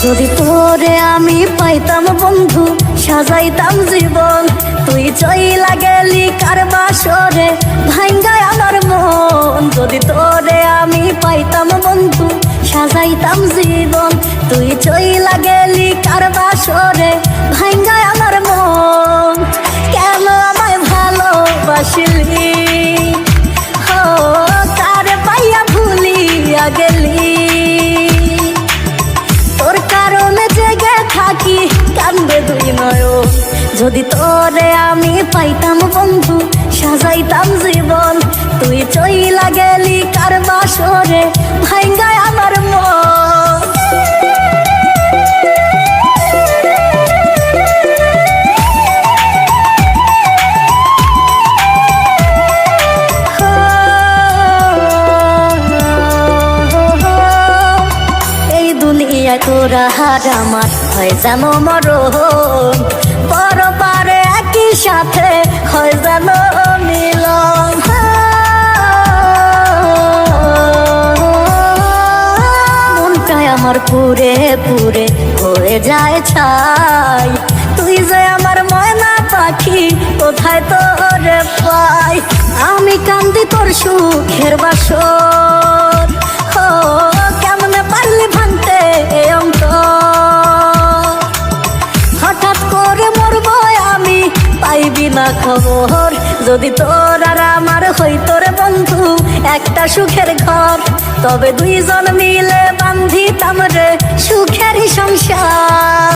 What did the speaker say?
যদি তোরে আমি পাইতাম বন্ধু সাজাইতাম জীবন, তুই চইলা গেলি কার বাসরে ভাঙ্গায় আমার মন। যদি তোরে আমি পাইতাম বন্ধু সাজাইতাম জীবন, তুই চইলা গেলি কার বাসরে ভাঙ্গায় আমার মন। কেন আমায় ভালোবাসিলি তার পাইয়া ভুলিয়া গেলি, তোর কারণে জেগে থাকি কান্দে দুই নয়ন। যদি তোরে আমি পাইতাম বন্ধু সাজাইতাম জীবন, তুই চইলা গেলি কার বাসরে ভাঙ্গায় আমার মন। তোরা হার আমার হয় যেন মরণ, পরপারে একই সাথে হয় যেন মিলন। মনটাই আমার পুরে পুরে হয়ে যায় ছাই, তুই যে আমার ময়না পাখি কোথায় তোরে পাই। আমি কান্দি তোর সুখের বাসর, কেমনে পারলি ভাঙতে এ অঙ্ক। হঠাৎ করে মরবো আমি পাইবি না খবর, যদি তোর আর আমার হইতো রে বন্ধু একটা সুখের ঘর, তবে দুইজন মিলে বান্ধিতাম রে সুখের সংসার।